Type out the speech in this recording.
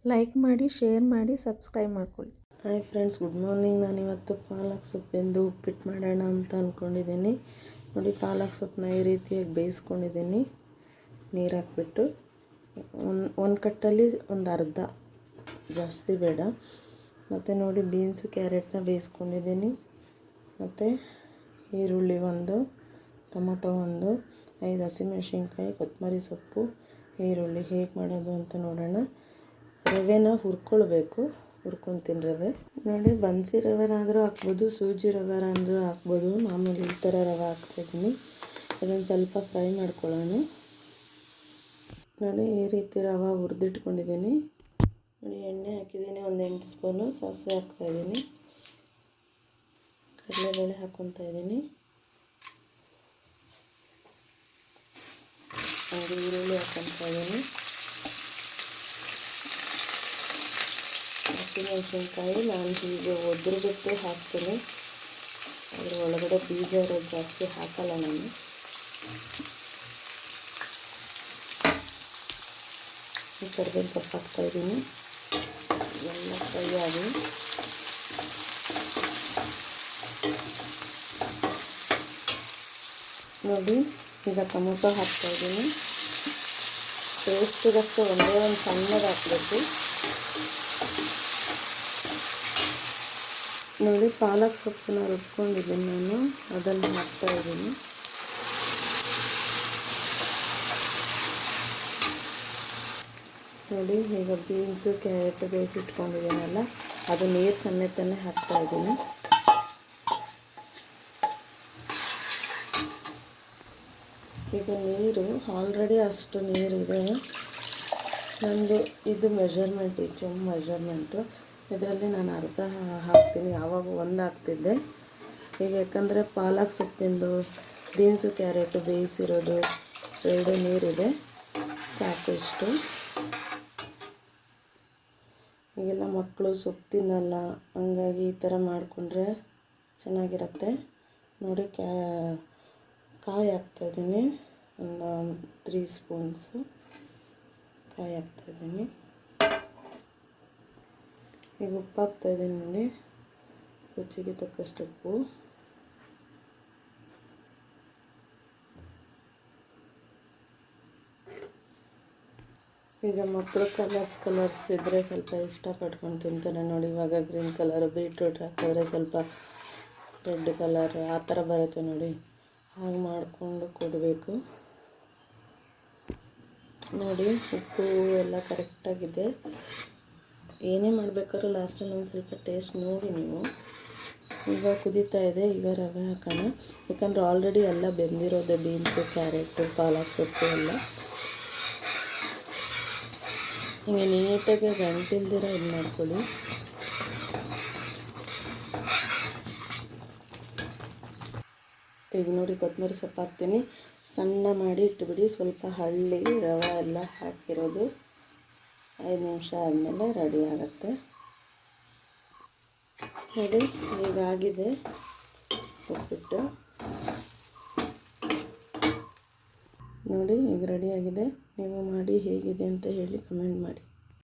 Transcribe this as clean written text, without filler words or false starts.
Like ಮಾಡಿ, share ಮಾಡಿ, subscribe ಮಾಡ್ಕೊಳ್ಳಿ. Hi friends, good morning. ನಾನಿವತ್ತು ಪಾಲಕ್ ಸೊಪ್ಪಿಂದು ಉಪ್ಪಿಟ್ಟು ಮಾಡೋಣ ಅಂತ ಅಂದ್ಕೊಂಡಿದ್ದೀನಿ. ನೋಡಿ, ಪಾಲಕ್ ಸೊಪ್ಪನ್ನ ಈ ರೀತಿಯಾಗಿ ಬೇಯಿಸ್ಕೊಂಡಿದ್ದೀನಿ ನೀರು ಹಾಕ್ಬಿಟ್ಟು. ಒಂದು ಕಟ್ಟಲ್ಲಿ ಒಂದು ಅರ್ಧ, ಜಾಸ್ತಿ ಬೇಡ. ಮತ್ತು ನೋಡಿ, ಬೀನ್ಸು ಕ್ಯಾರೆಟ್ನ ಬೇಯಿಸ್ಕೊಂಡಿದ್ದೀನಿ. ಮತ್ತು ಈರುಳ್ಳಿ ಒಂದು, ಟೊಮೊಟೊ ಒಂದು, 5 ಹಸಿಮೆಣ್ಸಿನ್ಕಾಯಿ, ಕೊತ್ತಂಬರಿ ಸೊಪ್ಪು, ಈರುಳ್ಳಿ. ಹೇಗೆ ಮಾಡೋದು ಅಂತ ನೋಡೋಣ. ರವೆನ ಹುರ್ಕೊಳ್ಬೇಕು, ಹುರ್ಕೊತೀನಿ ರವೆ. ನೋಡಿ, ಬನ್ಸಿ ರವೆನಾದರೂ ಹಾಕ್ಬೋದು, ಸೂಜಿ ರವೆನಾದರೂ ಹಾಕ್ಬೋದು. ಮಾಮೂಲಿ ಈ ಥರ ರವೆ ಹಾಕ್ತಾಯಿದ್ದೀನಿ. ಅದನ್ನು ಸ್ವಲ್ಪ ಫ್ರೈ ಮಾಡ್ಕೊಳ್ಳೋಣ. ನೋಡಿ, ಈ ರೀತಿ ರವೆ ಹುರಿದಿಟ್ಕೊಂಡಿದ್ದೀನಿ. ನೋಡಿ, ಎಣ್ಣೆ ಹಾಕಿದ್ದೀನಿ, ಒಂದು 8 ಸ್ಪೂನು. ಸಾಸಿವೆ ಹಾಕ್ತಾಯಿದ್ದೀನಿ, ಕಡಲೆಬೇಳೆ ಹಾಕ್ಕೊತಾ ಇದ್ದೀನಿ. ನೋಡಿ, ಈರುಳ್ಳಿ ಹಾಕ್ಕೊತಾ ಇದ್ದೀನಿ. ಹಸಿಮೆಣ್ಸಿನ್ಕಾಯಿ ನಾನು ಹೀಗೆ ಒದ್ರಿಬಿಟ್ಟು ಹಾಕ್ತೀನಿ, ಅದ್ರ ಒಳಗಡೆ ಬೀಜ ಇರೋದು ಜಾಸ್ತಿ ಹಾಕಲ್ಲ ನಾನು. ಈ ಕರಿಬೇವು ಸೊಪ್ಪು ಹಾಕ್ತಾಯಿದ್ದೀನಿ. ಎಲ್ಲ ಫ್ರೈ ಆಗಿ ನೋಡಿ, ಈಗ ಟೊಮೊಟೊ ಹಾಕ್ತಾಯಿದ್ದೀನಿ. ಟೇಸ್ಟಿಗಷ್ಟು ಒಂದೇ ಒಂದು ಸಣ್ಣದು ಹಾಕಬೇಕು. ನೋಡಿ, ಪಾಲಕ್ ಸೊಪ್ಪನ್ನ ರುಬ್ಕೊಂಡಿದ್ದೀನಿ ನಾನು, ಅದನ್ನು ಹಾಕ್ತಾಯಿದ್ದೀನಿ. ನೋಡಿ, ಈಗ ಬೀನ್ಸು ಕ್ಯಾರೆಟ್ ಬೇಯಿಸಿಟ್ಕೊಂಡಿದ್ದೀನಲ್ಲ, ಅದು ನೀರು ಸಮೇತನೇ ಹಾಕ್ತಾಯಿದ್ದೀನಿ. ಈಗ ನೀರು ಆಲ್ರೆಡಿ ಅಷ್ಟು ನೀರಿದೆ. ನಂದು ಇದು ಮೆಜರ್ಮೆಂಟ್, ಈ ಚೊಂಬು ಮೆಜರ್ಮೆಂಟು. ಇದರಲ್ಲಿ ನಾನು ಅರ್ಧ ಹಾಕ್ತೀನಿ, ಯಾವಾಗ ಒಂದು ಹಾಕ್ತಿದ್ದೆ. ಈಗ ಯಾಕಂದರೆ ಪಾಲಕ್ ಸೊಪ್ಪಿಂದು, ಬೀನ್ಸು ಕ್ಯಾರೆಟು ಬೇಯಿಸಿರೋದು 2 ನೀರಿದೆ, ಸಾಕು ಇಷ್ಟು. ಈಗೆಲ್ಲ ಮಕ್ಕಳು ಸೊಪ್ಪು ತಿನ್ನಲ್ಲ, ಹಂಗಾಗಿ ಈ ಥರ ಮಾಡಿಕೊಂಡ್ರೆ ಚೆನ್ನಾಗಿರುತ್ತೆ. ನೋಡಿ, ಕಾಯಿ ಹಾಕ್ತಾಯಿದ್ದೀನಿ, ಒಂದು 3 ಸ್ಪೂನ್ಸು ಕಾಯಿ ಹಾಕ್ತಾಯಿದ್ದೀನಿ. ಈಗ ಉಪ್ಪು ಹಾಕ್ತಾಯಿದ್ದೀನಿ. ನೋಡಿ, ರುಚಿಗೆ ತಕ್ಕಷ್ಟು ಉಪ್ಪು. ಈಗ ಮಕ್ಕಳು ಕಲರ್ಸ್ ಇದ್ದರೆ ಸ್ವಲ್ಪ ಇಷ್ಟಪಟ್ಕೊಂಡು ತಿಂತಾರೆ. ನೋಡಿ, ಇವಾಗ ಗ್ರೀನ್ ಕಲರು, ಬೀಟ್ರೂಟ್ ಹಾಕಿದ್ರೆ ಸ್ವಲ್ಪ ರೆಡ್ ಕಲರ್ ಆ ಥರ ಬರುತ್ತೆ. ನೋಡಿ, ಹಾಗೆ ಮಾಡಿಕೊಂಡು ಕೊಡಬೇಕು. ನೋಡಿ, ಉಪ್ಪು ಎಲ್ಲ ಕರೆಕ್ಟಾಗಿದೆ. ಏನೇ ಮಾಡಬೇಕಾದ್ರೂ ಲಾಸ್ಟಲ್ಲಿ ಒಂದು ಸ್ವಲ್ಪ ಟೇಸ್ಟ್ ನೋಡಿ ನೀವು. ಈಗ ಕುದೀತಾ ಇದೆ. ಈಗ ರವೆ ಹಾಕೋಣ, ಯಾಕಂದರೆ ಆಲ್ರೆಡಿ ಎಲ್ಲ ಬೆಂದಿರೋದೆ, ಬೀನ್ಸು ಕ್ಯಾರೆಟು ಪಾಲಕ್ ಸೊಪ್ಪು ಎಲ್ಲ. ಹಿಂಗೆ ನೀಟಾಗಿ ಗಂಟಿಲ್ದಿರ ಇದು ಮಾಡ್ಕೊಳ್ಳಿ. ಈಗ ನೋಡಿ, ಕೊತ್ತಂಬರಿ ಸೊಪ್ಪು ಹಾಕ್ತೀನಿ. ಸಣ್ಣ ಮಾಡಿ ಇಟ್ಬಿಡಿ, ಸ್ವಲ್ಪ ಹಳ್ಳಿ ರವೆ ಎಲ್ಲ ಹಾಕಿರೋದು. 5 ನಿಮಿಷ ಆದಮೇಲೆ ರೆಡಿ ಆಗುತ್ತೆ. ನೋಡಿ, ಹೀಗಾಗಿದೆ ಉಪ್ಪಿಟ್ಟು. ನೋಡಿ, ಈಗ ರೆಡಿಯಾಗಿದೆ. ನೀವು ಮಾಡಿ ಹೇಗಿದೆ ಅಂತ ಹೇಳಿ ಕಮೆಂಟ್ ಮಾಡಿ.